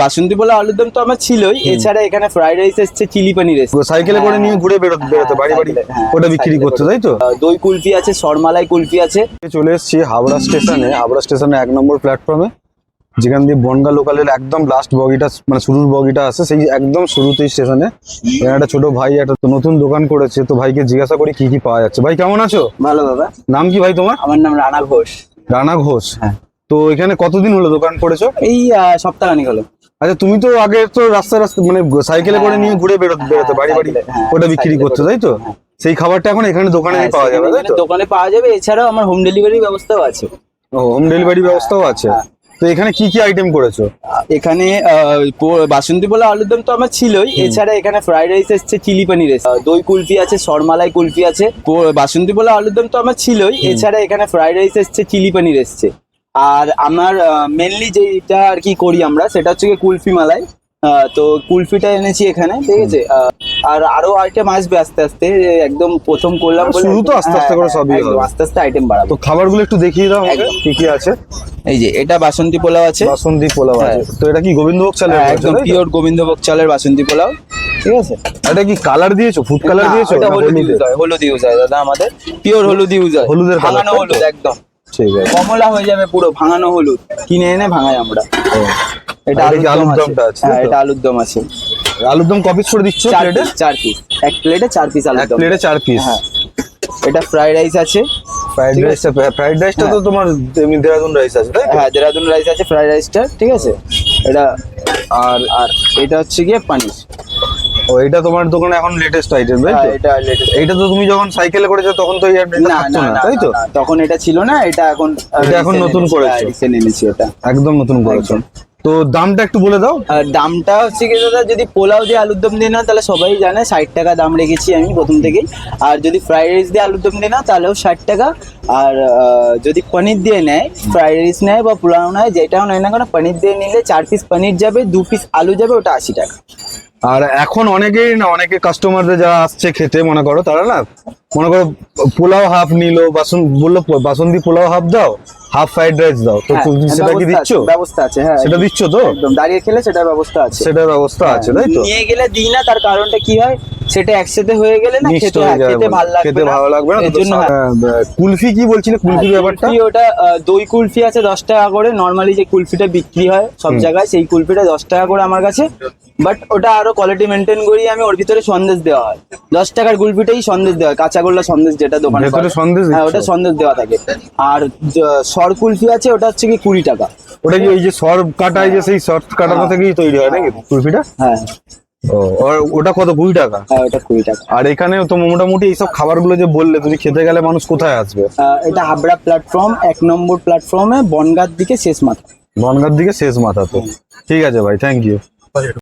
বাসন্তী পোলাও আলুর দম তো আমার ছিলই, এছাড়া এখানে ফ্রাইড রাইস এসছে, চিলি পনির এসছে। সাইকেলে করে নিয়ে ঘুরে বেরোতে বাড়ি বাড়ি ওটা বিক্রি করতে, তাই তো? দই কুলফি আছে, সরমালাই কুলফি আছে। চলে এসেছি হাওড়া স্টেশনে 1 নম্বর প্ল্যাটফর্মে, যেখান দিয়ে বনগা লোকালের একদম লাস্ট বগিটা মানে শুরুর বগিটা আছে, সেই একদম শুরুতেই স্টেশনে একটা ছোট ভাই একটা নতুন দোকান করেছে। তো ভাইকে জিজ্ঞাসা করি কি কি পাওয়া যাচ্ছে। ভাই কেমন আছো? ভালো দাদা। নাম কি ভাই তোমার? আমার নাম রানা ঘোষ। রানা ঘোষ। হ্যাঁ। তো এখানে কতদিন হলো দোকান করেছো? এই সপ্তাহখানিক হলো। আচ্ছা, তুমি তো আগে তো রাস্তা মানে সাইকেলে করে নিয়ে ঘুরে বেরোতে বাড়ি বাড়ি ওটা বিক্রি করতে, তাই তো? সেই খাবারটা এখন এখানে দোকানে পাওয়া যাবে, তাই তো? দোকানে পাওয়া যাবে, এছাড়াও আমার হোম ডেলিভারি ব্যবস্থাও আছে। ও, হোম ডেলিভারি ব্যবস্থাও আছে। তো এখানে কি কি আইটেম করেছো? এখানে বাসন্তী পোলাও আলুর দম তো আমার ছিলই, এছাড়া এখানে ফ্রাইড রাইস এসছে, চিলি পনির এসছে, দই কুলফি আছে, সরমালাই কুলফি আছে। বাসন্তী পোলাও আলুর দম তো আমার ছিলই, এছাড়া এখানে ফ্রাইড রাইস এসছে, চিলি পনির এসছে। আর আমার মেনলি যেটা আর কি করি আমরা, সেটা হচ্ছে কি কুলফি মালাই। তো কুলফিটা এনেছি এখানে, ঠিক আছে। আর আরো আইটেম আসবে আস্তে আস্তে, একদম প্রথম করলাম বলে শুরু তো আস্তে আস্তে করে সবই হবে। আস্তে আস্তে আইটেম বাড়াবো। তো খাবারগুলো একটু দেখিয়ে দাও আমাকে, কি কি আছে। এই যে এটা বাসন্তী পোলাও আছে। বাসন্তী পোলাও আছে। তো এটা কি গোবিন্দভোগ চালের? একদম পিওর গোবিন্দভোগ চালের বাসন্তী পোলাও, ঠিক আছে। এটা কি কালার দিয়েছো, ফুড কালার দিয়েছো? এটা হলুদ ইউজ হয়, হলুদ ইউজ হয় দাদা, আমাদের পিওর হলুদ ইউজ হয়। হলুদের ভাঙানো হলুদ, একদম ঠিক আছে। কমলা হয়ে যাবে পুরো, ভাঙানো হলুদ কিনে এনে ভাঙাই আমরা। এটা আলুর দমটা আছে। হ্যাঁ, এটা আলুর দম আছে। আলুর দম কপিস করে দিচ্ছ প্লেটে? 4 পিস, এক প্লেটে 4 পিস আলুর দম। প্লেটে 4 পিস। হ্যাঁ। এটা ফ্রাইড রাইস আছে। ফ্রাইড রাইসটা তো তোমার দেরাদুন রাইস আছে, তাই তো? হ্যাঁ, দেরাদুন রাইস আছে ফ্রাইড রাইসটা, ঠিক আছে। এটা আর এটা হচ্ছে গিয়ে পানির। ও, এটা তোমার দোকানে এখন লেটেস্ট আইটেম, তাই তো? এটা লেটেস্ট। এইটা তো তুমি যখন সাইকেলে করেছো তখন তো এই আইটেমটা থাকতো না, তাই তো? তখন এটা ছিল না, এটা এখন নতুন করেছো। রিসেন্ট এনেছি এটা। একদম নতুন করেছো। তো দামটা একটু বলে দাও। দামটা হচ্ছে কি দাদা, যদি পোলাও দিয়ে আলুর দম দিয়ে না তাহলে সবাই জানে 60 টাকা দাম রেখেছি আমি প্রথম থেকেই। আর যদি ফ্রাইড রাইস দিয়ে আলুর দম দিয়ে না তাহলেও 60 টাকা। আর যদি পনির দিয়ে নেয়, ফ্রাইড রাইস নেয় বা পোলাও নেয়, যেটাও নেয় না কেন, পনির দিয়ে নিলে 4 পিস পনির যাবে, 2 পিস আলু যাবে, ওটা 80 টাকা। আর এখন অনেকে কাস্টমারদের যারা আসছে খেতে, মনে করো পোলাও হাফ নিলো, বললো বাসন্তী পোলাও হাফ দাও, হাফ ফ্রাইড রাইস দাও, তো তুমি সেটা কি দিচ্ছ? ব্যবস্থা আছে, হ্যাঁ সেটা দিচ্ছ তো? একদম দাঁড়িয়ে খেলে সেটার ব্যবস্থা আছে। সেটার ব্যবস্থা আছে, তাই তো? নিয়ে গেলে দিই না, তার কারণটা কি হয়, সেটা একসাথে হয়ে গেলে না খেতে ভালো লাগবে না, এর জন্য। কুলফি কি বলছিলে, কুলফির ব্যাপারটা? ওটা দই কুলফি আছে 10 টাকা করে, নরমালি যে কুলফিটা বিক্রি হয় সব জায়গায়, সেই কুলফিটা 10 টাকা করে আমার কাছে। বাট ওটা আরো কোয়ালিটি মেনটেন করি আমি, ওর ভিতরে সন্দেশ দেওয়া হয়। 10 টাকার কুলফিটাই সন্দেশ দেওয়া হয়, কাঁচাগোল্লা সন্দেশ যেটা দোকানে ভেতরে সন্দেশ। হ্যাঁ, ওটা সন্দেশ দেওয়া থাকে। আর সর কুলফি আছে, ওটা হচ্ছে কি 20 টাকা। ওটা কি ওই যে সর কাটায়, যে সেই সর কাটানো থেকেই তৈরি হয় নাকি কুলফিটা? হ্যাঁ। ও, আর ওটা কত? 20 টাকা? হ্যাঁ, ওটা 20 টাকা। আর এখানে তো মোটামুটি এইসব খাবারগুলো যে বললে তুমি, খেতে গেলে মানুষ কোথায় আসবে? এটা হাবড়া প্ল্যাটফর্ম, 1 নম্বর প্ল্যাটফর্মে, বনগাঁর দিকে শেষ মাথা। বনগাঁর দিকে শেষ মাথা। তো ঠিক আছে ভাই, থ্যাংক ইউ।